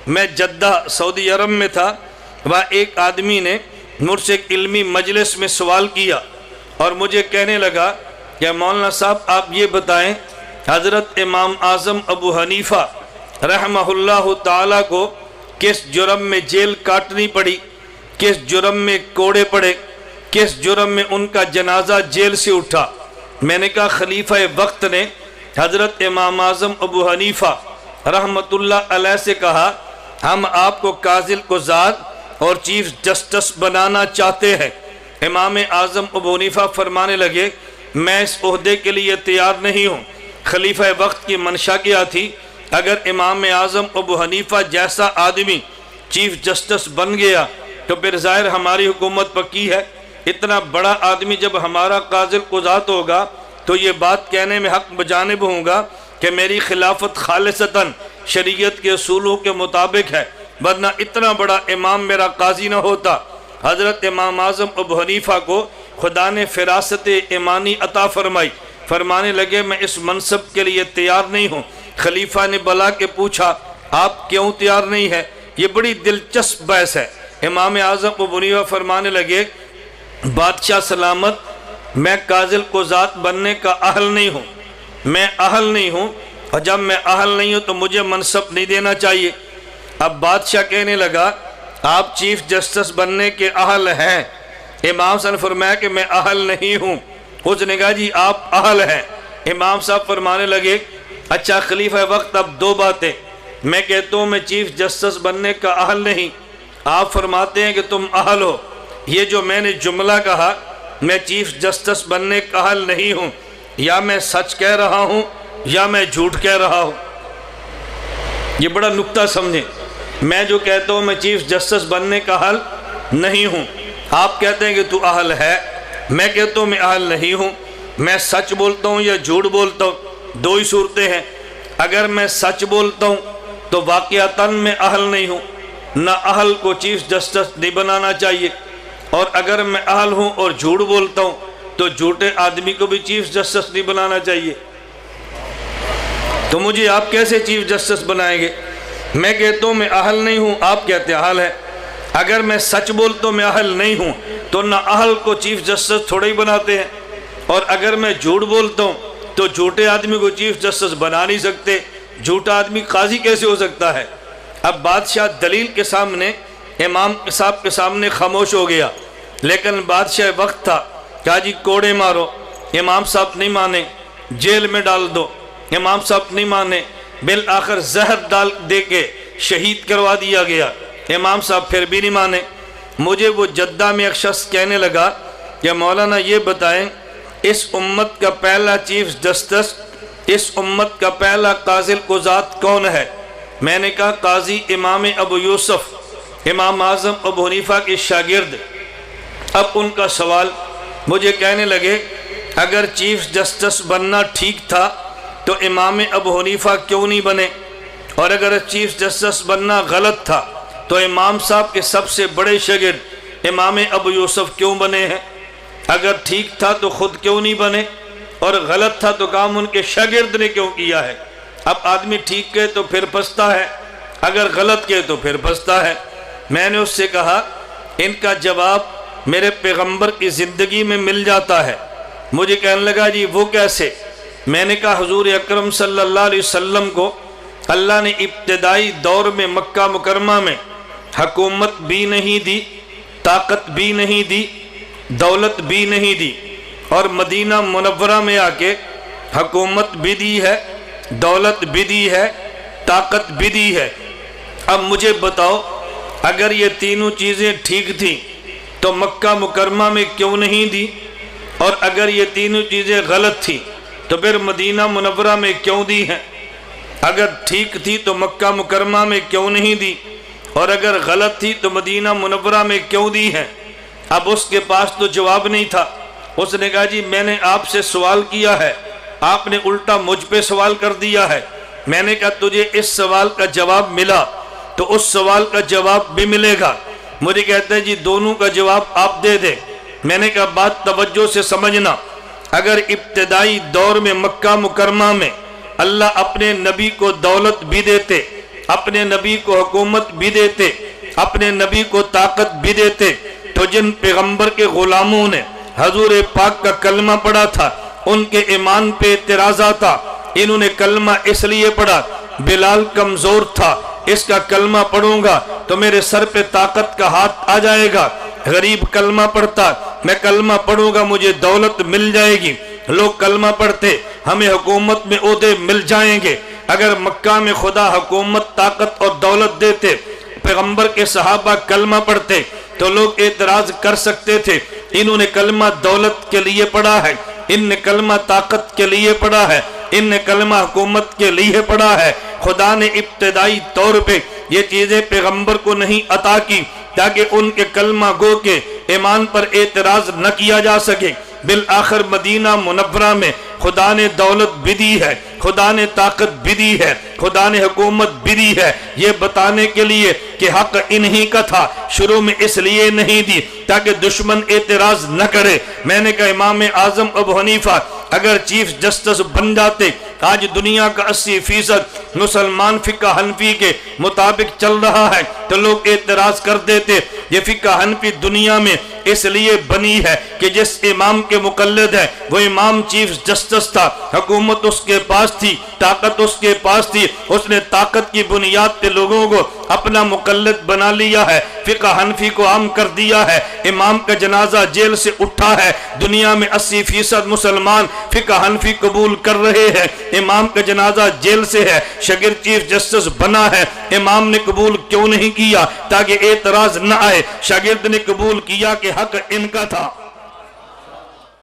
میں جدہ سعودی عرب میں تھا، وہاں ایک آدمی نے مجھ سے ایک علمی مجلس میں سوال کیا اور مجھے کہنے لگا کہ مولانا صاحب آپ یہ بتائیں، حضرت امام اعظم ابو حنیفہ رحمہ اللہ تعالیٰ کو کس جرم میں جیل کاٹنی پڑی، کس جرم میں کوڑے پڑے، کس جرم میں ان کا جنازہ جیل سے اٹھا؟ میں نے کہا خلیفہ وقت نے حضرت امام اعظم ابو حنیفہ رحمۃ اللہ علیہ سے کہا ہم آپ کو قاضی القضات اور چیف جسٹس بنانا چاہتے ہیں۔ امام اعظم ابو حنیفہ فرمانے لگے میں اس عہدے کے لیے تیار نہیں ہوں۔ خلیفہ وقت کی منشا کیا تھی؟ اگر امام اعظم ابو حنیفہ جیسا آدمی چیف جسٹس بن گیا تو پھر ظاہر ہماری حکومت پکی ہے۔ اتنا بڑا آدمی جب ہمارا قاضی القضات ہوگا تو یہ بات کہنے میں حق بجانب ہوں گا کہ میری خلافت خالصتاً شریعت کے اصولوں کے مطابق ہے، ورنہ اتنا بڑا امام میرا قاضی نہ ہوتا۔ حضرت امام اعظم ابو حنیفہ کو خدا نے فراست ایمانی عطا فرمائی، فرمانے لگے میں اس منصب کے لیے تیار نہیں ہوں۔ خلیفہ نے بلا کے پوچھا آپ کیوں تیار نہیں ہے؟ یہ بڑی دلچسپ بحث ہے۔ امام اعظم ابو حنیفہ فرمانے لگے بادشاہ سلامت، میں قاضی القضات بننے کا اہل نہیں ہوں، میں اہل نہیں ہوں، اور جب میں اہل نہیں ہوں تو مجھے منصب نہیں دینا چاہیے۔ اب بادشاہ کہنے لگا آپ چیف جسٹس بننے کے اہل ہیں۔ امام صاحب نے فرمایا کہ میں اہل نہیں ہوں۔ اس نے کہا جی آپ اہل ہیں۔ امام صاحب فرمانے لگے اچھا خلیفہ وقت اب دو باتیں، میں کہتا ہوں میں چیف جسٹس بننے کا اہل نہیں، آپ فرماتے ہیں کہ تم اہل ہو۔ یہ جو میں نے جملہ کہا میں چیف جسٹس بننے کا اہل نہیں ہوں، یا میں سچ کہہ رہا ہوں یا میں جھوٹ کہہ رہا ہوں؟ یہ بڑا نکتہ سمجھیں۔ میں جو کہتا ہوں میں چیف جسٹس بننے کا اہل نہیں ہوں، آپ کہتے ہیں کہ تو اہل ہے، میں کہتا ہوں میں اہل نہیں ہوں، میں سچ بولتا ہوں یا جھوٹ بولتا ہوں؟ دو ہی صورتیں ہیں۔ اگر میں سچ بولتا ہوں تو واقعتاً میں اہل نہیں ہوں، نہ اہل کو چیف جسٹس نہیں بنانا چاہیے، اور اگر میں اہل ہوں اور جھوٹ بولتا ہوں تو جھوٹے آدمی کو بھی چیف جسٹس نہیں بنانا چاہیے۔ تو مجھے آپ کیسے چیف جسٹس بنائیں گے؟ میں کہتا ہوں میں اہل نہیں ہوں، آپ کہتے ہیں اہل ہے۔ اگر میں سچ بولتا ہوں میں اہل نہیں ہوں تو نہ اہل کو چیف جسٹس تھوڑے ہی بناتے ہیں، اور اگر میں جھوٹ بولتا ہوں تو جھوٹے آدمی کو چیف جسٹس بنا نہیں سکتے، جھوٹا آدمی قاضی کیسے ہو سکتا ہے؟ اب بادشاہ دلیل کے سامنے امام صاحب کے سامنے خاموش ہو گیا، لیکن بادشاہ وقت تھا، کہا جی کوڑے مارو، امام صاحب نہیں مانے، جیل میں ڈال دو، امام صاحب نہیں مانے، بالآخر زہر ڈال دے کے شہید کروا دیا گیا، امام صاحب پھر بھی نہیں مانے۔ مجھے وہ جدہ میں ایک شخص کہنے لگا کہ مولانا یہ بتائیں اس امت کا پہلا چیف جسٹس، اس امت کا پہلا قاضی القضات کون ہے؟ میں نے کہا قاضی امام ابو یوسف، امام اعظم ابو حنیفہ کے شاگرد۔ اب ان کا سوال مجھے کہنے لگے اگر چیف جسٹس بننا ٹھیک تھا تو امام ابو حنیفہ کیوں نہیں بنے، اور اگر چیف جسٹس بننا غلط تھا تو امام صاحب کے سب سے بڑے شاگرد امام ابو یوسف کیوں بنے ہیں؟ اگر ٹھیک تھا تو خود کیوں نہیں بنے، اور غلط تھا تو کام ان کے شاگرد نے کیوں کیا ہے؟ اب آدمی ٹھیک کہے تو پھر پھنستا ہے، اگر غلط کہے تو پھر پھنستا ہے۔ میں نے اس سے کہا ان کا جواب میرے پیغمبر کی زندگی میں مل جاتا ہے۔ مجھے کہنے لگا جی وہ کیسے؟ میں نے کہا حضور اکرم صلی اللہ علیہ وسلم کو اللہ نے ابتدائی دور میں مکہ مکرمہ میں حکومت بھی نہیں دی، طاقت بھی نہیں دی، دولت بھی نہیں دی، اور مدینہ منورہ میں آ کے حکومت بھی دی ہے، دولت بھی دی ہے، طاقت بھی دی ہے۔ اب مجھے بتاؤ اگر یہ تینوں چیزیں ٹھیک تھیں تو مکہ مکرمہ میں کیوں نہیں دی، اور اگر یہ تینوں چیزیں غلط تھیں تو پھر مدینہ منورہ میں کیوں دی ہیں؟ اگر ٹھیک تھی تو مکہ مکرمہ میں کیوں نہیں دی، اور اگر غلط تھی تو مدینہ منورہ میں کیوں دی ہیں؟ اب اس کے پاس تو جواب نہیں تھا۔ اس نے کہا جی میں نے آپ سے سوال کیا ہے، آپ نے الٹا مجھ پہ سوال کر دیا ہے۔ میں نے کہا تجھے اس سوال کا جواب ملا تو اس سوال کا جواب بھی ملے گا۔ مجھے کہتے ہیں جی دونوں کا جواب آپ دے دیں۔ میں نے کہا بات توجہ سے سمجھنا، اگر ابتدائی دور میں مکہ مکرمہ میں اللہ اپنے نبی کو دولت بھی دیتے، اپنے نبی کو حکومت بھی دیتے، اپنے نبی کو طاقت بھی دیتے، تو جن پیغمبر کے غلاموں نے حضور پاک کا کلمہ پڑھا تھا ان کے ایمان پہ اعتراضات تھا۔ انہوں نے کلمہ اس لیے پڑھا، بلال کمزور تھا، اس کا کلمہ پڑھوں گا تو میرے سر پہ طاقت کا ہاتھ آ جائے گا، غریب کلمہ پڑھتا، میں کلمہ پڑھوں گا مجھے دولت مل جائے گی، لوگ کلمہ پڑھتے ہمیں حکومت میں عہدے مل جائیں گے۔ اگر مکہ میں خدا حکومت، طاقت اور دولت دیتے، پیغمبر کے صحابہ کلمہ پڑھتے تو لوگ اعتراض کر سکتے تھے، انہوں نے کلمہ دولت کے لیے پڑھا ہے، ان نے کلمہ طاقت کے لیے پڑھا ہے، ان نے کلمہ حکومت کے لیے پڑھا ہے۔ خدا نے ابتدائی طور پہ یہ چیزیں پیغمبر کو نہیں عطا کی تاکہ ان کے کلمہ گو کے ایمان پر اعتراض نہ کیا جا سکے۔ بالآخر مدینہ منورہ میں خدا نے دولت بھی دی ہے، خدا نے طاقت بھی دی ہے، خدا نے حکومت بھی دی ہے، یہ بتانے کے لیے کہ حق انہی کا تھا، شروع میں اس لیے نہیں دی تاکہ دشمن اعتراض نہ کرے۔ میں نے کہا امام اعظم ابو حنیفہ اگر چیف جسٹس بن جاتے، آج دنیا کا 80% مسلمان فقہ حنفی کے مطابق چل رہا ہے تو لوگ اعتراض کر دیتے یہ فقہ حنفی دنیا میں اس لیے بنی ہے کہ جس امام کے مقلد ہے وہ امام چیف جسٹس تھا، حکومت اس کے پاس تھی، طاقت اس کے پاس تھی، اس نے طاقت کی بنیاد پہ لوگوں کو اپنا مقلد بنا لیا ہے، فقہ حنفی کو عام کر دیا ہے، امام کا جنازہ جیل سے اٹھا ہے، دنیا میں 80% مسلمان فقہ حنفی قبول کر رہے ہیں، امام کا جنازہ جیل سے ہے، شاگرد چیف جسٹس بنا ہے، امام نے قبول کیوں نہیں کیا؟ تاکہ اعتراض نہ آئے، شاگرد نے قبول کیا کہ حق ان کا تھا۔